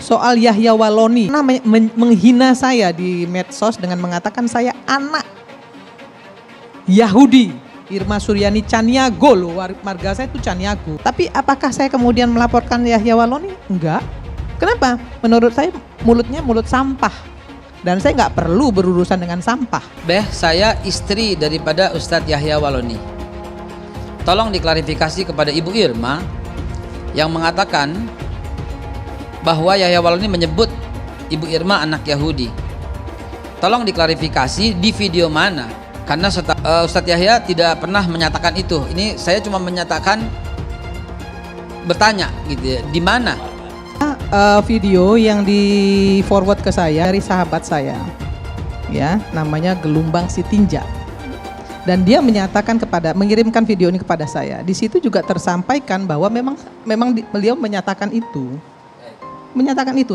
soal Yahya Waloni menghina saya di medsos dengan mengatakan saya anak Yahudi. Irma Suryani Caniago loh, marga saya itu Caniago. Tapi apakah saya kemudian melaporkan Yahya Waloni? Enggak. Kenapa? Menurut saya mulutnya mulut sampah. Dan saya nggak perlu berurusan dengan sampah. Saya istri daripada Ustadz Yahya Waloni. Tolong diklarifikasi kepada Ibu Irma yang mengatakan bahwa Yahya Waloni menyebut Ibu Irma anak Yahudi. Tolong diklarifikasi di video mana, karena Ustadz Yahya tidak pernah menyatakan itu. Ini saya cuma menyatakan, bertanya gitu ya, di mana? Video yang di forward ke saya dari sahabat saya, ya, namanya Gelumbang Sitinja. Dan dia mengirimkan video ini kepada saya. Di situ juga tersampaikan bahwa memang beliau menyatakan itu.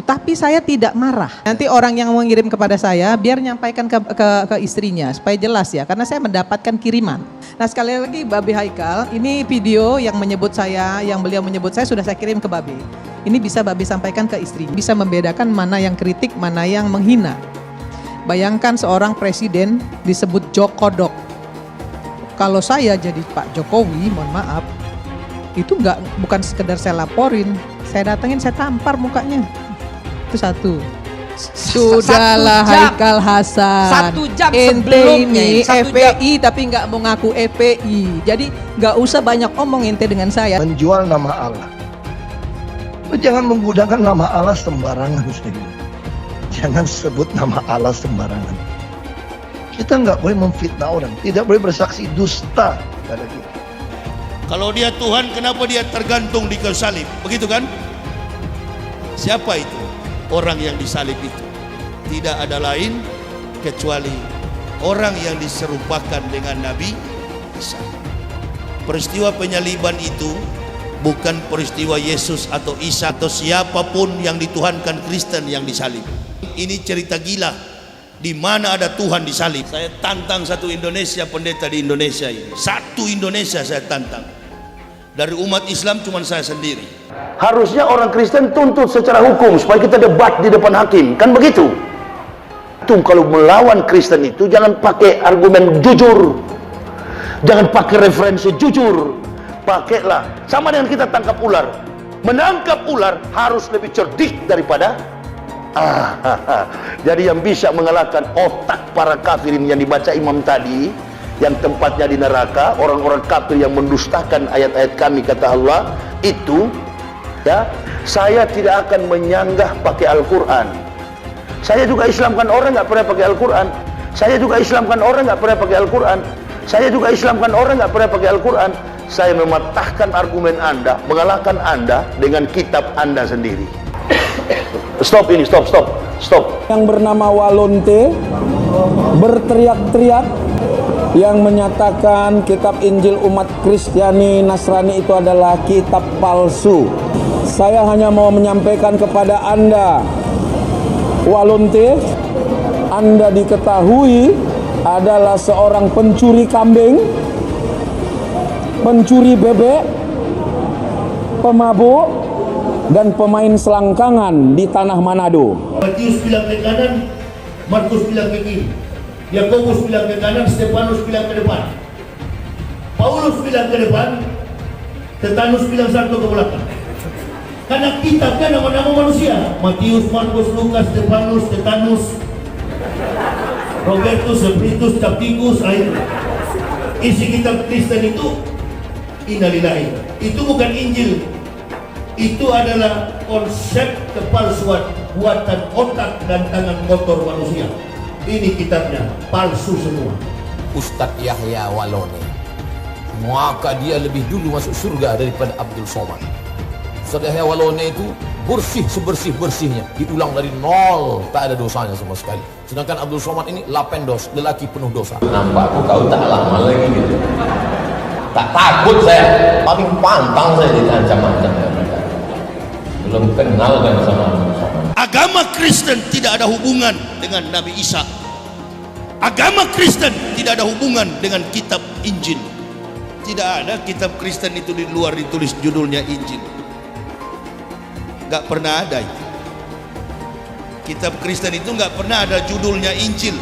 Tapi saya tidak marah. Nanti orang yang mengirim kepada saya biar nyampaikan ke istrinya supaya jelas ya, karena saya mendapatkan kiriman. Nah, sekali lagi Babe Haikal, ini video yang beliau menyebut saya sudah saya kirim ke Babe. Ini bisa Babe sampaikan ke istri, bisa membedakan mana yang kritik, mana yang menghina. Bayangkan seorang presiden disebut Jokodok. Kalau saya jadi Pak Jokowi, mohon maaf, itu bukan sekedar saya laporin, saya datengin, saya tampar mukanya. Itu satu. Sudahlah Haikal Hasan. 1 jam ente sebelumnya ini FPI tapi nggak mau ngaku FPI. Jadi nggak usah banyak omong ente dengan saya. Menjual nama Allah. Jangan menggunakan nama Allah sembarangan. Jangan sebut nama Allah sembarangan. Kita nggak boleh memfitnah orang, tidak boleh bersaksi dusta pada kita. Kalau dia Tuhan, kenapa dia tergantung di kayu salib? Begitu kan? Siapa itu? Orang yang disalib itu tidak ada lain kecuali orang yang diserupakan dengan Nabi Isa. Peristiwa penyaliban itu bukan peristiwa Yesus atau Isa atau siapapun yang dituhankan Kristen yang disalib. Ini cerita gila. Di mana ada Tuhan disalib? Saya tantang satu Indonesia, pendeta di Indonesia ini. Satu Indonesia saya tantang. Dari umat Islam cuma saya sendiri. Harusnya orang Kristen tuntut secara hukum supaya kita debat di depan hakim, kan begitu? Tuh, kalau melawan Kristen itu jangan pakai argumen jujur, jangan pakai referensi jujur. Pakailah sama dengan kita tangkap ular. Menangkap ular harus lebih cerdik daripada jadi yang bisa mengalahkan otak para kafirin yang dibaca imam tadi, yang tempatnya di neraka, orang-orang kafir yang mendustakan ayat-ayat kami, kata Allah itu, ya, saya tidak akan menyanggah pakai Al-Quran. Saya juga Islamkan orang nggak pernah pakai Al-Quran. Saya juga Islamkan orang nggak pernah pakai Al-Quran. Saya juga Islamkan orang nggak pernah pakai Al-Quran. Saya mematahkan argumen Anda, mengalahkan Anda dengan kitab Anda sendiri. Stop ini, stop. Yang bernama Walonte berteriak-teriak yang menyatakan kitab Injil umat Kristiani Nasrani itu adalah kitab palsu. Saya hanya mau menyampaikan kepada Anda, Walonte, Anda diketahui adalah seorang pencuri kambing, pencuri bebek, pemabuk, dan pemain selangkangan di tanah Manado. Matius bilang ke kanan, Markus bilang ke kiri, Yakobus bilang ke kanan, Stefanus bilang ke depan, Paulus bilang ke depan, Stefanus bilang satu ke belakang. Karena kitabnya nama-nama manusia, Matius, Markus, Lukas, Stefanus, Robertus, Septimus, Capticus. Isi kitab Kristen itu innalillahi. Itu bukan Injil. Itu adalah konsep kepalsuan buatan otak dan tangan kotor manusia. Ini kitabnya palsu semua. Ustadz Yahya Waloni, maka dia lebih dulu masuk surga daripada Abdul Somad. Ustadz Yahya Waloni itu bersih sebersih-bersihnya, diulang dari nol, tak ada dosanya sama sekali. Sedangkan Abdul Somad ini lapendos, lelaki penuh dosa. Nampakku kau tak lama lagi gitu. Tak takut saya, paling pantang saya diancam-ancam. Belum kenal kan sama. Agama Kristen tidak ada hubungan dengan Nabi Isa. Agama Kristen tidak ada hubungan dengan kitab Injil. Tidak ada kitab Kristen itu di luar ditulis judulnya Injil. Gak pernah ada itu. Kitab Kristen itu nggak pernah ada judulnya Injil.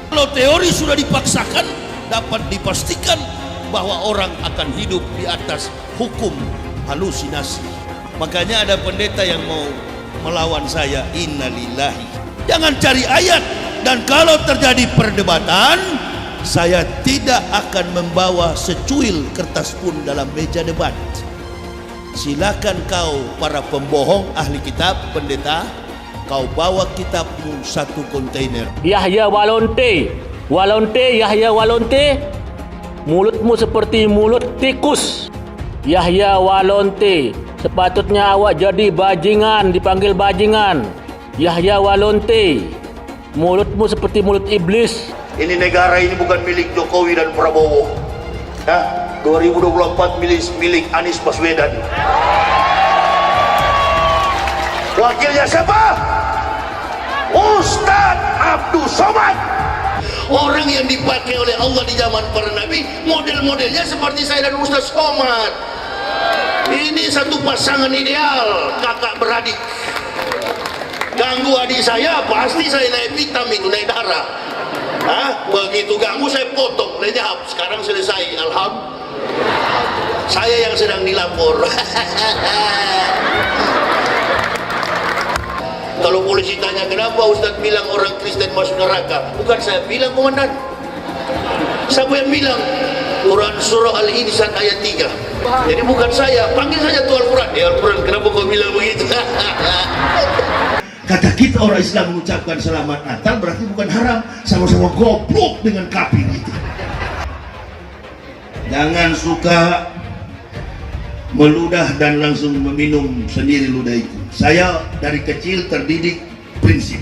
Kalau teori sudah dipaksakan, dapat dipastikan bahwa orang akan hidup di atas hukum halusinasi. Makanya ada pendeta yang mau melawan saya, innalillahi. Jangan cari ayat, dan kalau terjadi perdebatan, saya tidak akan membawa secuil kertas pun dalam meja debat. Silakan kau para pembohong, ahli kitab, pendeta, kau bawa kitabmu satu kontainer. Yahya Walonte, Yahya Walonte, mulutmu seperti mulut tikus. Yahya Walonte, sepatutnya awak jadi bajingan, dipanggil bajingan. Yahya Walonte, mulutmu seperti mulut iblis. Ini negara ini bukan milik Jokowi dan Prabowo. Ya, 2024 milik Anies Baswedan. Wakilnya siapa? Ustadz Abdul Somad. Orang yang dipakai oleh Allah di zaman para nabi, model-modelnya seperti saya dan Ustadz Somad. Ini satu pasangan ideal, kakak beradik. Ganggu adik saya, pasti saya naik hitam itu, naik darah. Hah? Begitu ganggu saya potong, lenyap. Sekarang selesai, alhamdulillah. Saya yang sedang dilapor. Kalau polisi tanya kenapa Ustadz bilang orang Kristen masuk neraka, bukan saya bilang, komandan. Siapa yang bilang? Quran surah Al-Insan ayat 3. Jadi bukan saya, panggil saja tuh Al-Quran. Ya Al-Quran, kenapa kau bilang begitu? Kata kita orang Islam mengucapkan selamat Natal berarti bukan haram, sama-sama goblok dengan kafir itu. Jangan suka meludah dan langsung meminum sendiri ludah itu. Saya dari kecil terdidik prinsip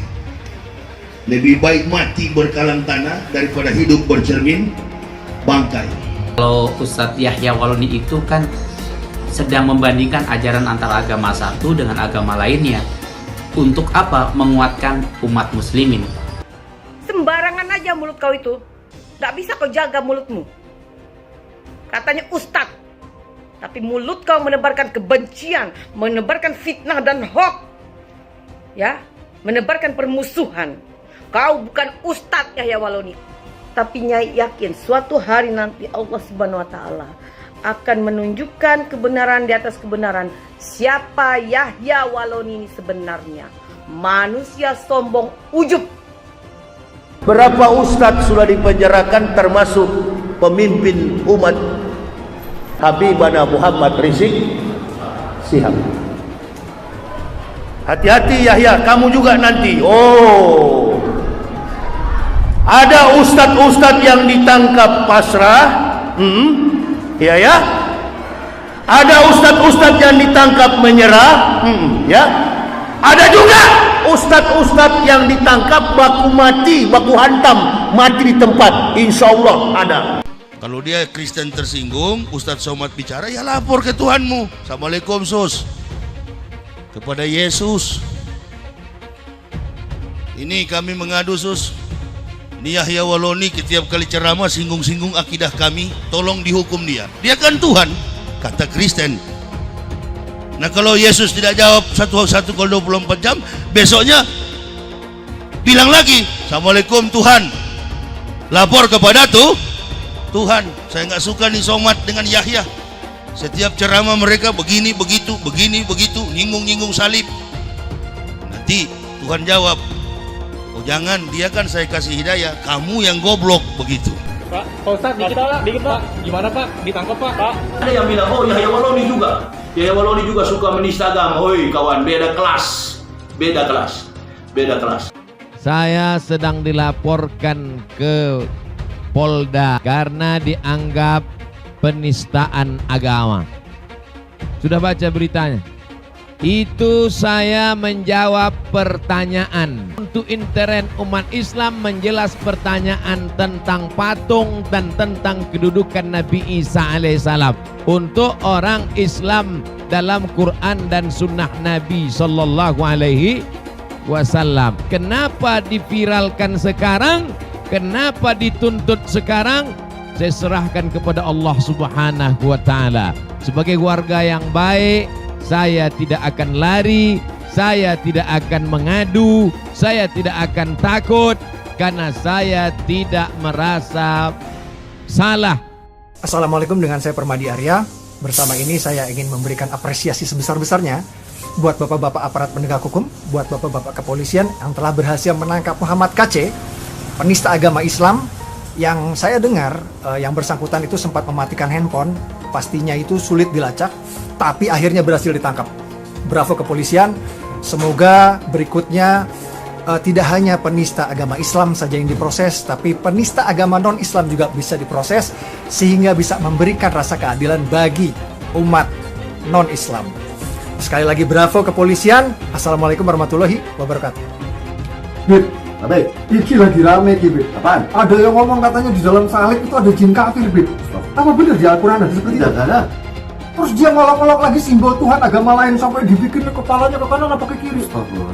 lebih baik mati berkalang tanah daripada hidup bercermin bangkai. Kalau Ustadz Yahya Waloni itu kan sedang membandingkan ajaran antara agama satu dengan agama lainnya. Untuk apa? Menguatkan umat muslimin. Sembarangan aja mulut kau itu. Gak bisa kau jaga mulutmu. Katanya ustadz, tapi mulut kau menebarkan kebencian, menebarkan fitnah dan hoax, ya, menebarkan permusuhan. Kau bukan ustadz Yahya Waloni, tapi Nyai yakin suatu hari nanti Allah Subhanahu Wa Taala akan menunjukkan kebenaran di atas kebenaran. Siapa Yahya Waloni ini sebenarnya? Manusia sombong ujub. Berapa ustadz sudah dipenjarakan termasuk pemimpin umat Habibana Muhammad Rizik Sihab. Hati-hati Yahya, kamu juga nanti. Oh, ada ustadz-ustadz yang ditangkap pasrah. Ya. Ada ustadz-ustadz yang ditangkap menyerah. Ya. Ada juga ustadz-ustadz yang ditangkap baku mati, baku hantam, mati di tempat. Insya Allah ada. Kalau dia Kristen tersinggung, Ustadz Somad bicara, ya lapor ke Tuhanmu. Assalamualaikum sus. Kepada Yesus. Ini kami mengadu sus. Ini Yahya Waloni setiap kali ceramah singgung-singgung akidah kami, tolong dihukum dia. Dia kan Tuhan, kata Kristen. Nah kalau Yesus tidak jawab 1 kali 24 jam, besoknya bilang lagi, Assalamualaikum Tuhan. Lapor kepada Tuhan, saya nggak suka nih Somad dengan Yahya. Setiap ceramah mereka begini, begitu, nyinggung-nyinggung salib. Nanti Tuhan jawab, oh jangan, dia kan saya kasih hidayah, kamu yang goblok begitu. Pak Ustadz, dikit Pak. Gimana Pak? Ditangkap Pak? Ada yang bilang, oh Yahya Waloni juga. Yahya Waloni juga suka menista agama. Hoi kawan, beda kelas. Saya sedang dilaporkan ke Polda karena dianggap penistaan agama. Sudah baca beritanya? Itu saya menjawab pertanyaan untuk intern umat Islam, menjelas pertanyaan tentang patung dan tentang kedudukan Nabi Isa alaihissalam untuk orang Islam dalam Quran dan Sunnah Nabi Sallallahu Alaihi Wasallam. Kenapa diviralkan sekarang? Kenapa dituntut sekarang? Saya serahkan kepada Allah Subhanahu Wa Taala. Sebagai warga yang baik, saya tidak akan lari, Saya tidak akan mengadu, saya tidak akan takut, karena saya tidak merasa salah. Assalamualaikum, dengan saya Permadi Arya. Bersama ini saya ingin memberikan apresiasi sebesar-besarnya buat bapak-bapak aparat penegak hukum, buat bapak-bapak kepolisian yang telah berhasil menangkap Muhammad KC, penista agama Islam, yang saya dengar yang bersangkutan itu sempat mematikan handphone, pastinya itu sulit dilacak, tapi akhirnya berhasil ditangkap. Bravo kepolisian, semoga berikutnya tidak hanya penista agama Islam saja yang diproses, tapi penista agama non-Islam juga bisa diproses, sehingga bisa memberikan rasa keadilan bagi umat non-Islam. Sekali lagi bravo kepolisian. Assalamualaikum warahmatullahi wabarakatuh. Bib, Bib, iki lagi rame iki, Bib. Apaan? Ada yang ngomong katanya di dalam salib itu ada jin kafir, Bib. Apa benar di Al-Quran ada seperti itu? Tidak ada. Terus dia ngolok-ngolok lagi simbol Tuhan agama lain sampai dibikin kepalanya ke kanan apa ke kiri.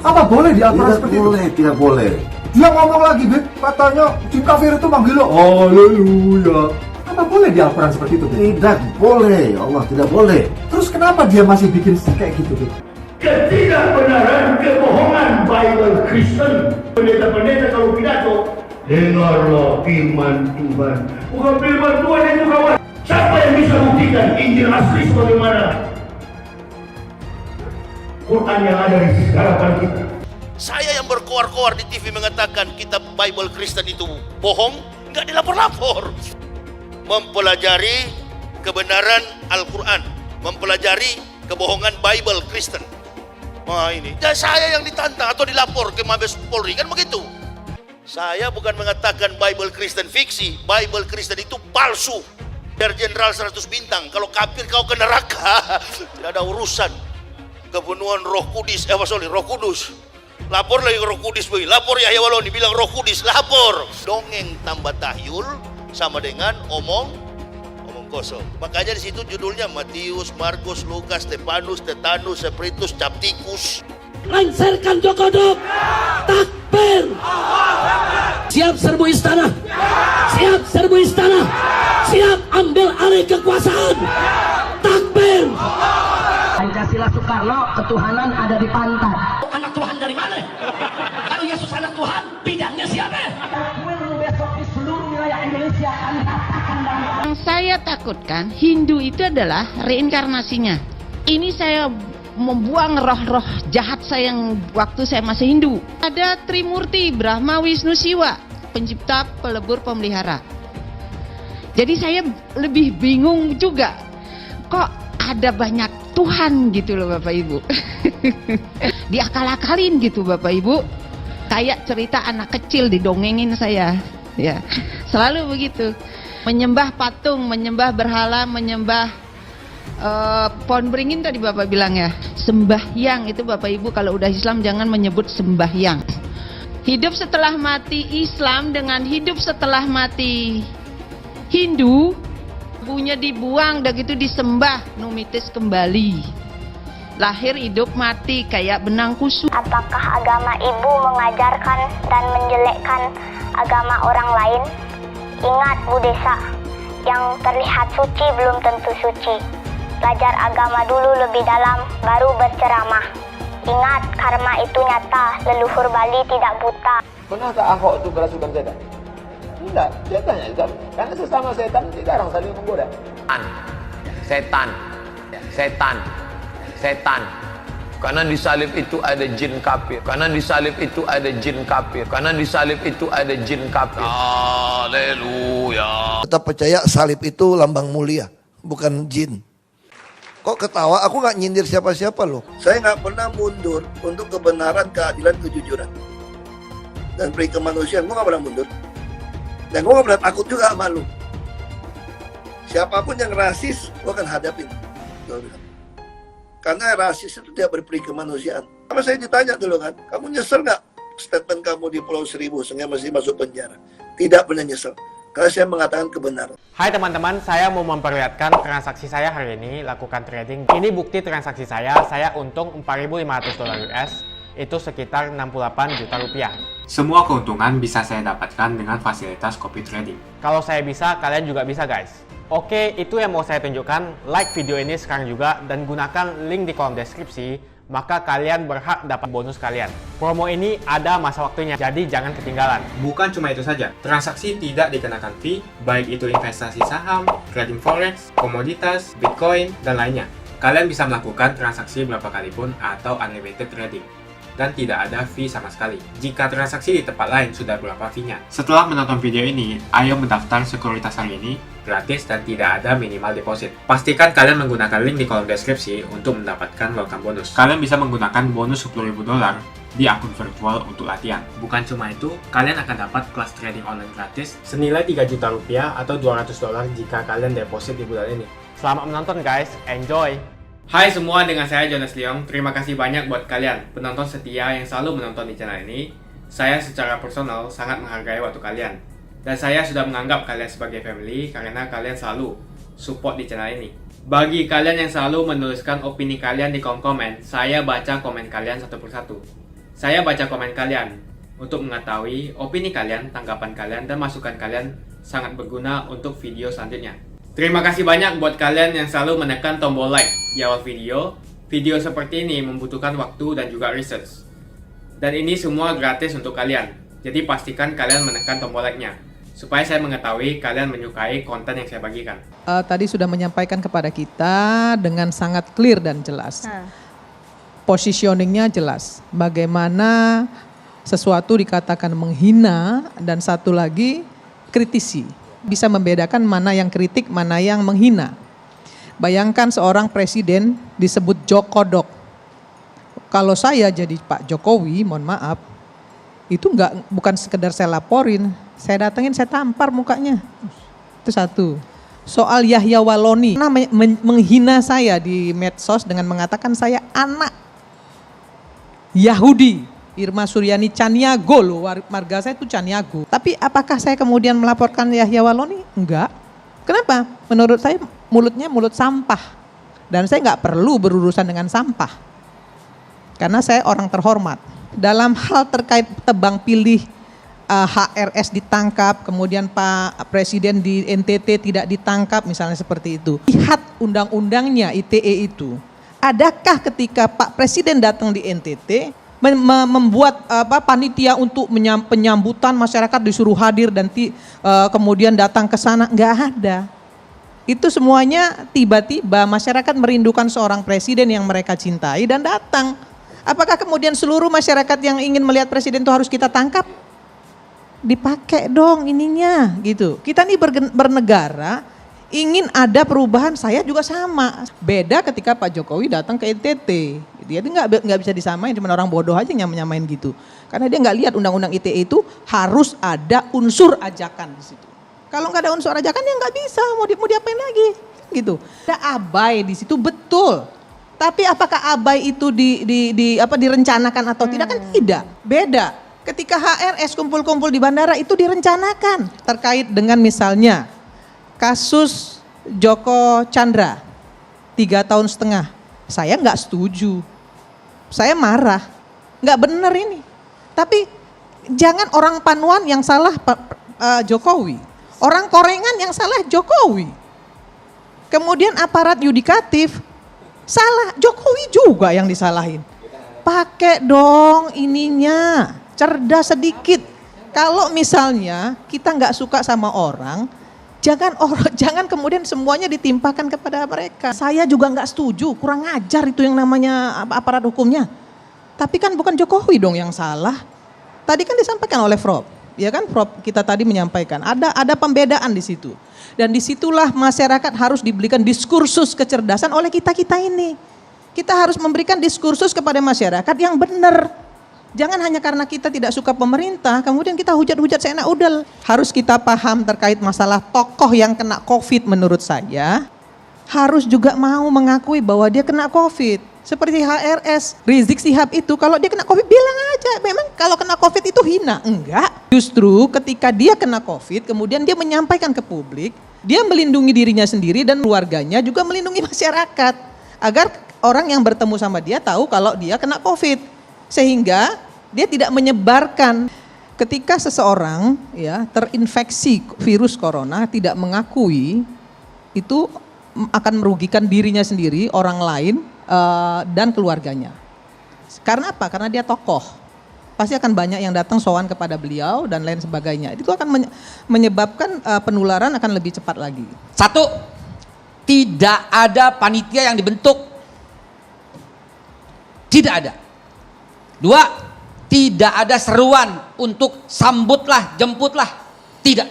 Apa boleh di Al-Quran seperti itu? Tidak boleh. Dia ngomong lagi, Bib, katanya jin kafir itu manggil lo, haleluya. Apa boleh di Al-Quran seperti itu, Bib? Tidak boleh, Allah tidak boleh. Terus kenapa dia masih bikin kayak gitu, Bib? Ketidakbenaran, kebohongan Bible Kristen. Pendeta-pendeta kalau pidato, dengarlah firman Tuhan. Bukan firman Tuhan itu, kawan. Siapa yang bisa buktikan Injil asli sebagaimana Quran yang ada di hadapan kita? Saya yang berkoar-koar di TV mengatakan kitab Bible Kristen itu bohong, nggak dilapor-lapor. Mempelajari kebenaran Al-Quran, mempelajari kebohongan Bible Kristen. Wah ini, dan saya yang ditantang atau dilapor ke Mabes Polri, kan begitu. Saya bukan mengatakan Bible Kristen fiksi, Bible Kristen itu palsu. Biar Jenderal 100 bintang, kalau kafir kau ke neraka, tidak ada urusan. Kepenuhan Roh Kudus, Roh Kudus. Lapor lagi Roh Kudus, lapor Yahya Waloni bilang Roh Kudus, lapor. Dongeng tambah tahyul sama dengan omong kosong. Makanya di situ judulnya Matius, Markus, Lukas, Stefanus, Tetanus, Spiritus, Captikus. Lengserkan Jokodok, takbir. Siap serbu istana, siap serbu istana, siap ambil alih kekuasaan. Takbir. Pancasila Soekarno, ketuhanan ada di pantat. Anak Tuhan dari mana? Kalau Yesus anak Tuhan, bidangnya siapa? Besok di seluruh wilayah Indonesia kami katakan. Yang saya takutkan, Hindu itu adalah reinkarnasinya. Ini saya membuang roh-roh jahat saya yang waktu saya masih Hindu. Ada Trimurti, Brahma, Wisnu, Siwa, pencipta, pelebur, pemelihara. Jadi saya lebih bingung juga, kok ada banyak Tuhan gitu loh Bapak Ibu. Diakal-akalin gitu Bapak Ibu. Kayak cerita anak kecil didongengin saya. Ya, selalu begitu. Menyembah patung, menyembah berhala, menyembah pohon beringin tadi Bapak bilang ya. Sembahyang itu Bapak Ibu kalau udah Islam jangan menyebut sembahyang. Hidup setelah mati Islam dengan hidup setelah mati Hindu, bunya dibuang, udah gitu disembah, numitis kembali. Lahir hidup mati kayak benang kusut. Apakah agama ibu mengajarkan dan menjelekkan agama orang lain? Ingat Bu Desa, yang terlihat suci belum tentu suci. Belajar agama dulu lebih dalam, baru berceramah. Ingat, karma itu nyata, leluhur Bali tidak buta. Pernahkah Ahok itu kerasukan setan? Tidak, setannya itu. Karena sesama setan tidak orang saling menggoda. Setan, setan, setan. Karena di salib itu ada jin kafir. Karena di salib itu ada jin kafir. Karena di salib itu ada jin kafir. Haleluya. Tetap percaya salib itu lambang mulia, bukan jin. Kok ketawa? Aku nggak nyindir siapa-siapa loh. Saya nggak pernah mundur untuk kebenaran, keadilan, kejujuran. Dan peri kemanusiaan, gue nggak pernah mundur. Dan gue nggak pernah takut juga sama lu. Siapapun yang rasis, gue akan hadapin. Karena rasis itu tidak berperi kemanusiaan. Sama saya ditanya dulu kan, kamu nyesel nggak statement kamu di Pulau Seribu sehingga masih masuk penjara? Tidak pernah nyesel. Karena saya mengatakan kebenaran. Hai teman-teman, saya mau memperlihatkan transaksi saya hari ini lakukan trading. Ini bukti transaksi saya untung $4.500 US, itu sekitar 68 juta rupiah. Semua keuntungan bisa saya dapatkan dengan fasilitas copy trading. Kalau saya bisa, kalian juga bisa guys. Oke, itu yang mau saya tunjukkan. Like video ini sekarang juga dan gunakan link di kolom deskripsi maka kalian berhak dapat bonus kalian. Promo ini ada masa waktunya, jadi jangan ketinggalan. Bukan cuma itu saja, transaksi tidak dikenakan fee, baik itu investasi saham, trading forex, komoditas, bitcoin, dan lainnya. Kalian bisa melakukan transaksi berapa kali pun atau unlimited trading. Dan tidak ada fee sama sekali. Jika transaksi di tempat lain sudah berapa fee-nya. Setelah menonton video ini, ayo mendaftar sekuritas hari ini, gratis dan tidak ada minimal deposit. Pastikan kalian menggunakan link di kolom deskripsi untuk mendapatkan welcome bonus. Kalian bisa menggunakan bonus $10.000 di akun virtual untuk latihan. Bukan cuma itu, kalian akan dapat kelas trading online gratis senilai $3 juta atau $200 jika kalian deposit di bulan ini. Selamat menonton guys, enjoy! Hai semua, dengan saya Jonas Leong. Terima kasih banyak buat kalian, penonton setia yang selalu menonton di channel ini. Saya secara personal sangat menghargai waktu kalian. Dan saya sudah menganggap kalian sebagai family karena kalian selalu support di channel ini. Bagi kalian yang selalu menuliskan opini kalian di kolom komen, saya baca komen kalian satu persatu. Saya baca komen kalian untuk mengetahui opini kalian, tanggapan kalian, dan masukan kalian sangat berguna untuk video selanjutnya. Terima kasih banyak buat kalian yang selalu menekan tombol like di awal video. Video seperti ini membutuhkan waktu dan juga research. Dan ini semua gratis untuk kalian. Jadi pastikan kalian menekan tombol like-nya, supaya saya mengetahui kalian menyukai konten yang saya bagikan. Tadi sudah menyampaikan kepada kita dengan sangat clear dan jelas. Positioningnya jelas. Bagaimana sesuatu dikatakan menghina dan satu lagi kritisi. Bisa membedakan mana yang kritik, mana yang menghina. Bayangkan seorang presiden disebut Jokodok. Kalau saya jadi Pak Jokowi, mohon maaf, itu bukan sekedar saya laporin, saya datengin, saya tampar mukanya. Itu satu. Soal Yahya Waloni, menghina saya di medsos dengan mengatakan saya anak Yahudi. Irma Suryani Caniago loh, marga saya itu Caniago. Tapi apakah saya kemudian melaporkan Yahya Waloni? Enggak. Kenapa? Menurut saya mulutnya mulut sampah. Dan saya nggak perlu berurusan dengan sampah. Karena saya orang terhormat. Dalam hal terkait tebang pilih HRS ditangkap, kemudian Pak Presiden di NTT tidak ditangkap, misalnya seperti itu. Lihat undang-undangnya ITE itu. Adakah ketika Pak Presiden datang di NTT, membuat panitia untuk penyambutan, masyarakat disuruh hadir dan kemudian datang ke sana? Nggak ada. Itu semuanya tiba-tiba masyarakat merindukan seorang presiden yang mereka cintai dan datang. Apakah kemudian seluruh masyarakat yang ingin melihat presiden itu harus kita tangkap? Dipakai dong ininya gitu. Kita nih bernegara, ingin ada perubahan, saya juga sama. Beda ketika Pak Jokowi datang ke NTT. Dia itu nggak bisa disamain, cuma orang bodoh aja yang nyamain gitu. Karena dia nggak lihat undang-undang ITE itu harus ada unsur ajakan di situ. Kalau nggak ada unsur ajakan ya nggak bisa, mau diapain lagi gitu. Ada abai di situ betul. Tapi apakah abai itu direncanakan atau tidak? Kan tidak. Beda. Ketika HRS kumpul-kumpul di bandara itu direncanakan. Terkait dengan misalnya kasus Joko Chandra 3,5 tahun. Saya nggak setuju. Saya marah. Nggak benar ini. Tapi jangan orang Panuan yang salah Jokowi. Orang Korengan yang salah Jokowi. Kemudian aparat yudikatif salah, Jokowi juga yang disalahin. Pakai dong ininya, cerdas sedikit. Kalau misalnya kita nggak suka sama orang, jangan kemudian semuanya ditimpakan kepada mereka. Saya juga nggak setuju, kurang ajar itu yang namanya aparat hukumnya. Tapi kan bukan Jokowi dong yang salah. Tadi kan disampaikan oleh Prof, ya kan Prof kita tadi menyampaikan ada pembedaan di situ. Dan disitulah masyarakat harus diberikan diskursus kecerdasan oleh kita ini. Kita harus memberikan diskursus kepada masyarakat yang benar. Jangan hanya karena kita tidak suka pemerintah, kemudian kita hujat-hujat seenak udel. Harus kita paham terkait masalah tokoh yang kena COVID menurut saya. Harus juga mau mengakui bahwa dia kena COVID. Seperti HRS, Rizik Sihab itu kalau dia kena COVID bilang aja. Memang kalau kena COVID itu hina? Enggak. Justru ketika dia kena COVID, kemudian dia menyampaikan ke publik, dia melindungi dirinya sendiri dan keluarganya juga melindungi masyarakat. Agar orang yang bertemu sama dia tahu kalau dia kena COVID. Sehingga dia tidak menyebarkan. Ketika seseorang ya terinfeksi virus corona tidak mengakui, itu akan merugikan dirinya sendiri, orang lain dan keluarganya. Karena apa? Karena dia tokoh. Pasti akan banyak yang datang sowan kepada beliau dan lain sebagainya. Itu akan menyebabkan penularan akan lebih cepat lagi. Satu, tidak ada panitia yang dibentuk. Tidak ada. Dua, tidak ada seruan untuk sambutlah, jemputlah. Tidak.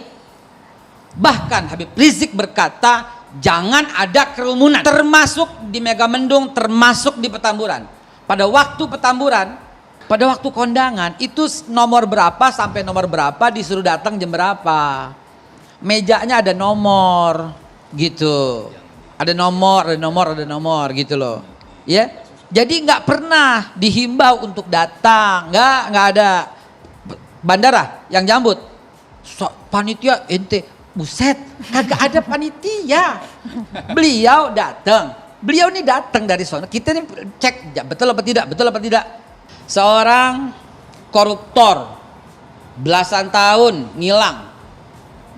Bahkan Habib Rizik berkata, jangan ada kerumunan. Termasuk di Megamendung, termasuk di Petamburan. Pada waktu Petamburan, pada waktu kondangan, itu nomor berapa sampai nomor berapa disuruh datang jam berapa. Mejanya ada nomor, gitu. Ada nomor gitu loh. Ya. Jadi nggak pernah dihimbau untuk datang, nggak ada. Bandara yang jambut, panitia ente, buset, kagak ada panitia. Beliau datang, beliau ini datang dari sana. Kita ini cek betul apa tidak. Seorang koruptor belasan tahun ngilang,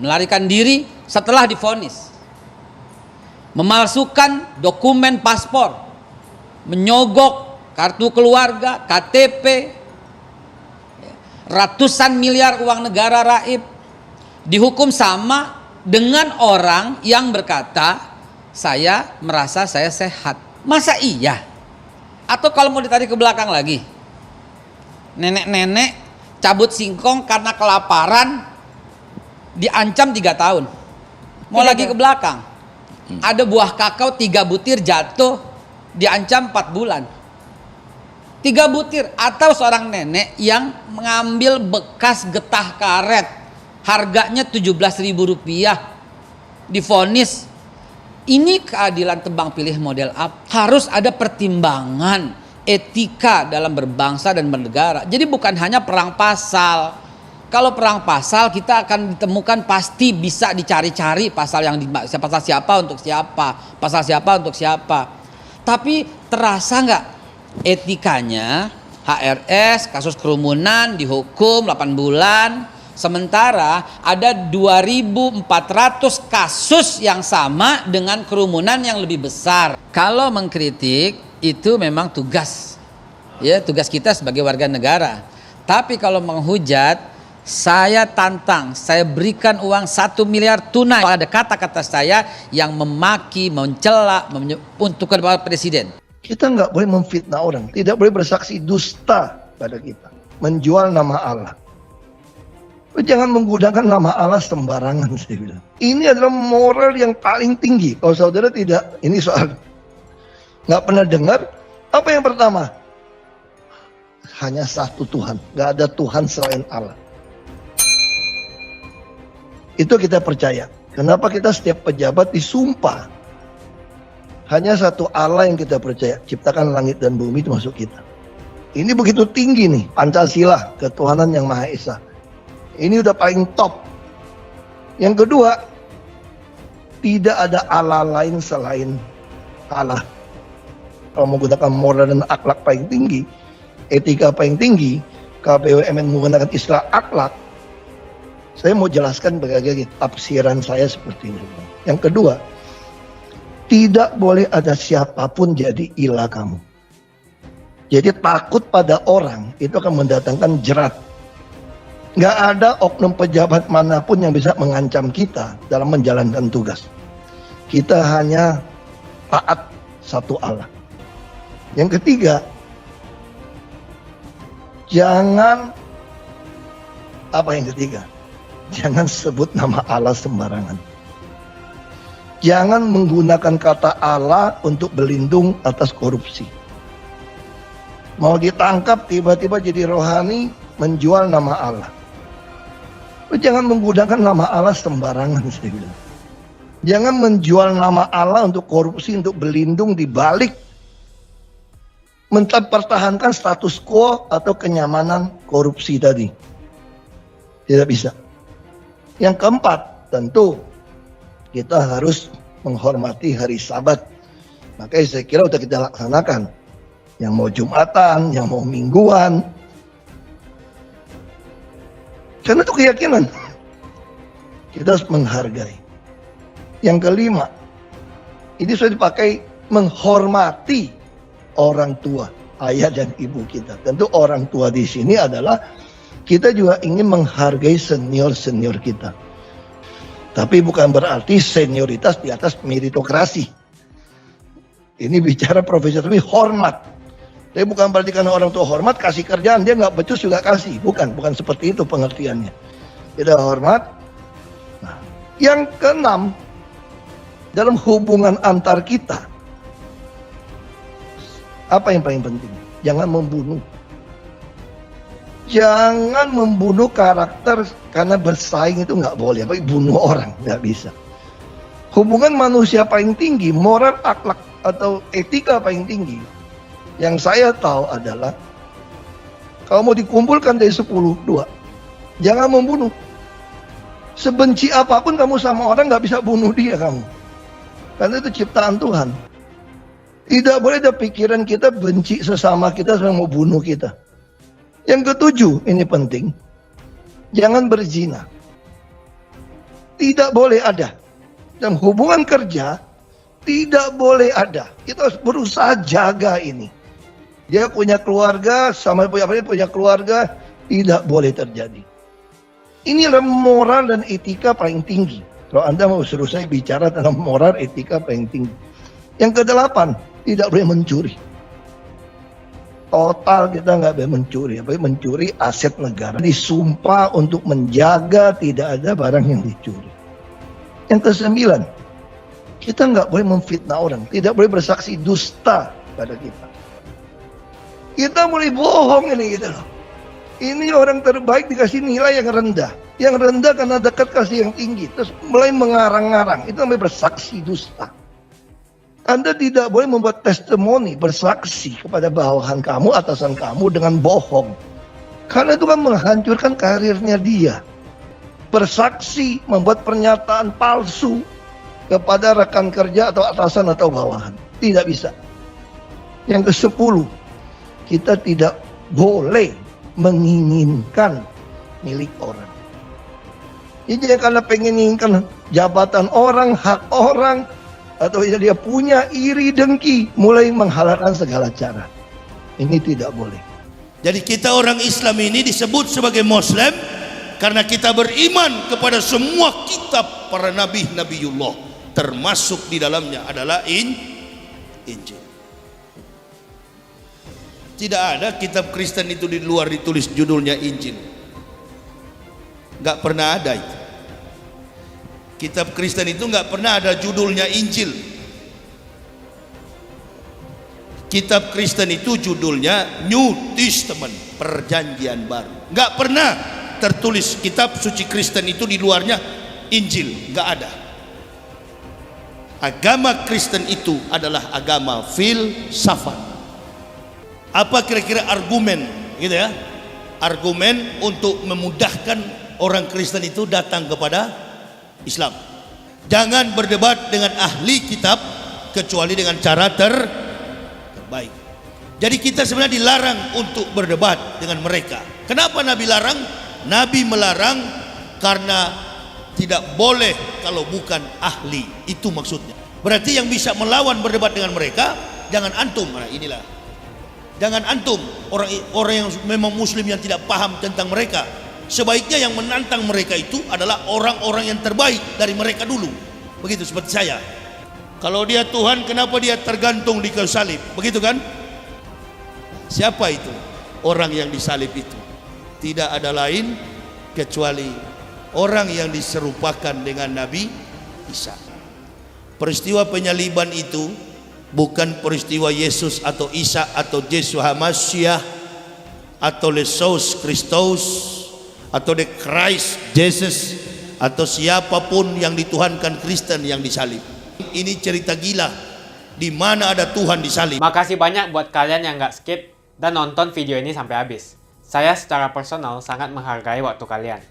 melarikan diri setelah divonis, memalsukan dokumen paspor, menyogok kartu keluarga, KTP, ratusan miliar uang negara raib, dihukum sama dengan orang yang berkata, saya merasa saya sehat. Masa iya? Atau kalau mau ditarik ke belakang lagi, nenek-nenek cabut singkong karena kelaparan diancam 3 tahun. Mau lagi ke belakang, ada buah kakao 3 butir jatuh, diancam 4 bulan. 3 butir. Atau seorang nenek yang mengambil bekas getah karet, harganya Rp17.000, divonis. Ini keadilan tebang pilih model apa? Harus ada pertimbangan etika dalam berbangsa dan bernegara. Jadi bukan hanya perang pasal. Kalau perang pasal kita akan ditemukan pasti bisa dicari-cari pasal yang pasal siapa untuk siapa, pasal siapa untuk siapa. Tapi terasa nggak etikanya? HRS kasus kerumunan dihukum 8 bulan, sementara ada 2.400 kasus yang sama dengan kerumunan yang lebih besar. Kalau mengkritik itu memang tugas, ya tugas kita sebagai warga negara. Tapi kalau menghujat, saya tantang, saya berikan uang 1 miliar tunai. Ada kata-kata saya yang memaki, mencela untuk kepada presiden. Kita nggak boleh memfitnah orang, tidak boleh bersaksi dusta pada kita, menjual nama Allah. Jangan menggunakan nama Allah sembarangan, saya bilang. Ini adalah moral yang paling tinggi. Kalau saudara tidak, ini soal nggak pernah dengar. Apa yang pertama? Hanya satu Tuhan, nggak ada Tuhan selain Allah. Itu kita percaya. Kenapa kita setiap pejabat disumpah? Hanya satu Allah yang kita percaya. Ciptakan langit dan bumi itu masuk kita. Ini begitu tinggi nih. Pancasila, ketuhanan yang Maha Esa. Ini udah paling top. Yang kedua, tidak ada Allah lain selain Allah. Kalau menggunakan moral dan akhlak paling tinggi, etika paling tinggi, KPUMN menggunakan istilah akhlak. Saya mau jelaskan bagaimana tafsiran saya seperti ini. Yang kedua, tidak boleh ada siapapun jadi ilah kamu. Jadi takut pada orang itu akan mendatangkan jerat. Nggak ada oknum pejabat manapun yang bisa mengancam kita dalam menjalankan tugas. Kita hanya taat satu Allah. Yang ketiga, jangan jangan sebut nama Allah sembarangan. Jangan menggunakan kata Allah untuk berlindung atas korupsi. Mau ditangkap tiba-tiba jadi rohani menjual nama Allah. Jangan menggunakan nama Allah sembarangan, saya bilang. Jangan menjual nama Allah untuk korupsi, untuk berlindung di balik mempertahankan status quo atau kenyamanan korupsi tadi. Tidak bisa. Yang keempat, tentu kita harus menghormati hari Sabat. Makanya saya kira sudah kita laksanakan. Yang mau Jumatan, yang mau Mingguan. Karena itu keyakinan. Kita harus menghargai. Yang kelima, ini sudah dipakai menghormati orang tua. ayah dan ibu kita. Tentu orang tua di sini adalah kita juga ingin menghargai senior-senior kita. Tapi bukan berarti senioritas di atas meritokrasi. Ini bicara profesional, tapi hormat. Tapi bukan berarti karena orang tua hormat, kasih kerjaan, dia nggak becus juga kasih. Bukan seperti itu pengertiannya. Kita hormat. Nah, yang keenam, dalam hubungan antar kita, apa yang paling penting? Jangan membunuh. Jangan membunuh karakter karena bersaing itu nggak boleh. Tapi bunuh orang nggak bisa. Hubungan manusia paling tinggi, moral, akhlak atau etika paling tinggi, yang saya tahu adalah kalau mau dikumpulkan dari 10, 2, jangan membunuh. Sebenci apapun kamu sama orang nggak bisa bunuh dia kamu, karena itu ciptaan Tuhan. Tidak boleh ada pikiran kita benci sesama kita sampai mau bunuh kita. Yang ketujuh, ini penting, jangan berzina. Tidak boleh ada. Dalam hubungan kerja, tidak boleh ada. Kita harus berusaha jaga ini. Dia punya keluarga, sama punya keluarga, tidak boleh terjadi. Inilah moral dan etika paling tinggi. Kalau Anda mau suruh saya bicara tentang moral, etika paling tinggi. Yang kedelapan, tidak boleh mencuri. Total kita nggak boleh mencuri, apalagi mencuri aset negara. Disumpah untuk menjaga tidak ada barang yang dicuri. Yang kesembilan, kita nggak boleh memfitnah orang, tidak boleh bersaksi dusta pada kita. Kita mulai bohong ini gitu loh. Ini orang terbaik dikasih nilai yang rendah. Yang rendah karena dekat kasih yang tinggi. Terus mulai mengarang-arang, itu namanya bersaksi dusta. Anda tidak boleh membuat testimoni, bersaksi kepada bawahan kamu, atasan kamu dengan bohong. Karena itu kan menghancurkan karirnya dia. Bersaksi, membuat pernyataan palsu kepada rekan kerja atau atasan atau bawahan. Tidak bisa. Yang ke-10, kita tidak boleh menginginkan milik orang. Jadi karena pengen menginginkan jabatan orang, hak orang, atau dia punya iri dengki, mulai menghalalkan segala cara. Ini tidak boleh. Jadi kita orang Islam ini disebut sebagai Muslim karena kita beriman kepada semua kitab para nabi, nabiullah, termasuk di dalamnya adalah Injil. Tidak ada kitab Kristen itu di luar ditulis judulnya Injil. Gak pernah ada itu. Kitab Kristen itu nggak pernah ada judulnya Injil. Kitab Kristen itu judulnya New Testament, Perjanjian Baru. Nggak pernah tertulis kitab suci Kristen itu di luarnya Injil, nggak ada. Agama Kristen itu adalah agama filsafat. Apa kira-kira argumen, gitu ya? Argumen untuk memudahkan orang Kristen itu datang kepada Islam. Jangan berdebat dengan ahli kitab kecuali dengan cara terbaik. Jadi kita sebenarnya dilarang untuk berdebat dengan mereka. Kenapa Nabi larang? Nabi melarang karena tidak boleh kalau bukan ahli. Itu maksudnya. Berarti yang bisa melawan berdebat dengan mereka jangan antum. Nah, inilah. Jangan antum orang yang memang muslim yang tidak paham tentang mereka. Sebaiknya yang menantang mereka itu adalah orang-orang yang terbaik dari mereka dulu. Begitu seperti saya. Kalau dia Tuhan, kenapa dia tergantung di kayu salib? Begitu kan? Siapa itu? Orang yang disalib itu. Tidak ada lain kecuali orang yang diserupakan dengan Nabi Isa. Peristiwa penyaliban itu bukan peristiwa Yesus atau Isa atau Yeshua Mashiach atau Yesus Kristus atau the Christ Jesus atau siapapun yang dituhankan Kristen yang disalib. Ini cerita gila di mana ada Tuhan disalib. Makasih banyak buat kalian yang nggak skip dan nonton video ini sampai habis. Saya secara personal sangat menghargai waktu kalian.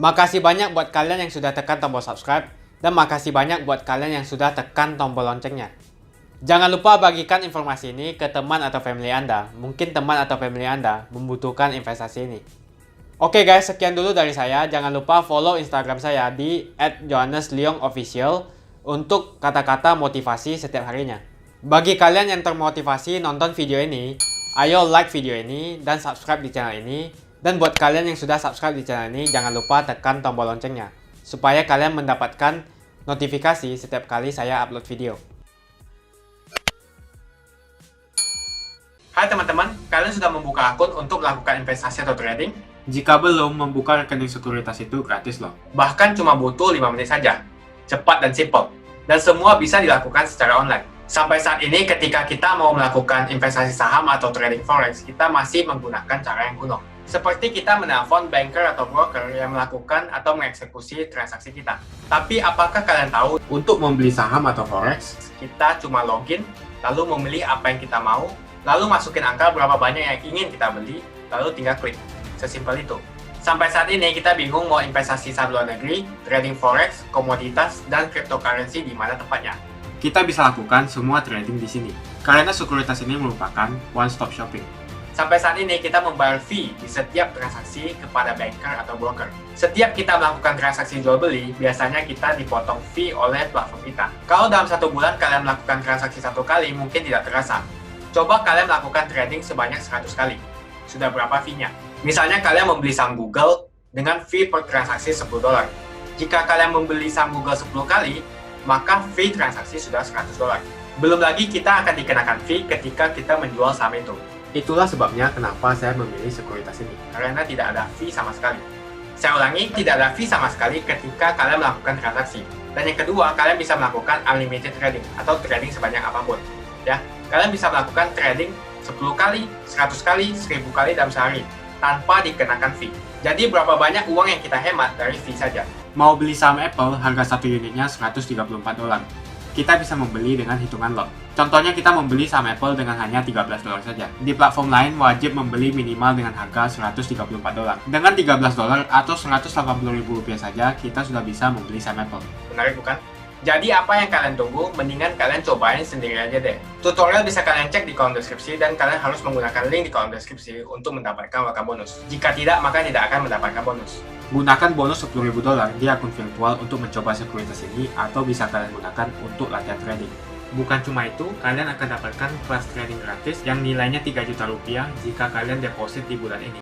Makasih banyak buat kalian yang sudah tekan tombol subscribe dan makasih banyak buat kalian yang sudah tekan tombol loncengnya. Jangan lupa bagikan informasi ini ke teman atau family Anda. Mungkin teman atau family Anda membutuhkan investasi ini. Oke guys, sekian dulu dari saya. Jangan lupa follow Instagram saya di @johannesleongofficial untuk kata-kata motivasi setiap harinya. Bagi kalian yang termotivasi nonton video ini, Ayo like video ini dan subscribe di channel ini. Dan buat kalian yang sudah subscribe di channel ini, jangan lupa tekan tombol loncengnya supaya kalian mendapatkan notifikasi setiap kali saya upload video. Hai teman-teman, kalian sudah membuka akun untuk melakukan investasi atau trading? Jika belum, membuka rekening sekuritas itu gratis loh. Bahkan cuma butuh 5 menit saja. Cepat dan simple. Dan semua bisa dilakukan secara online. Sampai saat ini ketika kita mau melakukan investasi saham atau trading forex, kita masih menggunakan cara yang kuno. Seperti kita menelpon banker atau broker yang melakukan atau mengeksekusi transaksi kita. Tapi apakah kalian tahu, untuk membeli saham atau forex, kita cuma login, lalu memilih apa yang kita mau, lalu masukin angka berapa banyak yang ingin kita beli, lalu tinggal klik. Sesimpel itu. Sampai saat ini kita bingung mau investasi saham luar negeri, trading forex, komoditas, dan cryptocurrency di mana tepatnya. Kita bisa lakukan semua trading di sini, karena sekuritas ini merupakan one-stop shopping. Sampai saat ini kita membayar fee di setiap transaksi kepada banker atau broker. Setiap kita melakukan transaksi jual beli, biasanya kita dipotong fee oleh platform kita. Kalau dalam 1 bulan kalian melakukan transaksi 1 kali, mungkin tidak terasa. Coba kalian melakukan trading sebanyak 100 kali. Sudah berapa fee-nya? Misalnya kalian membeli saham Google dengan fee per transaksi $10. Jika kalian membeli saham Google 10 kali, maka fee transaksi sudah $100. Belum lagi kita akan dikenakan fee ketika kita menjual saham itu. Itulah sebabnya kenapa saya memilih sekuritas ini, karena tidak ada fee sama sekali. Saya ulangi, tidak ada fee sama sekali ketika kalian melakukan transaksi. Dan yang kedua, kalian bisa melakukan unlimited trading atau trading sebanyak apapun. Ya, kalian bisa melakukan trading 10 kali, 100 kali, 1000 kali dalam sehari tanpa dikenakan fee. Jadi berapa banyak uang yang kita hemat dari fee saja. Mau beli saham Apple, harga 1 unitnya $134. Kita bisa membeli dengan hitungan lot. Contohnya kita membeli saham Apple dengan hanya $13 saja. Di platform lain wajib membeli minimal dengan harga $134. Dengan $13 atau Rp180.000 saja, kita sudah bisa membeli saham Apple. Menarik bukan? Jadi apa yang kalian tunggu, mendingan kalian cobain sendiri aja deh. Tutorial bisa kalian cek di kolom deskripsi dan kalian harus menggunakan link di kolom deskripsi untuk mendapatkan welcome bonus. Jika tidak, maka tidak akan mendapatkan bonus. Gunakan bonus $10.000 di akun virtual untuk mencoba sekuritas ini atau bisa kalian gunakan untuk latihan trading. Bukan cuma itu, kalian akan dapatkan kelas trading gratis yang nilainya Rp3 juta jika kalian deposit di bulan ini.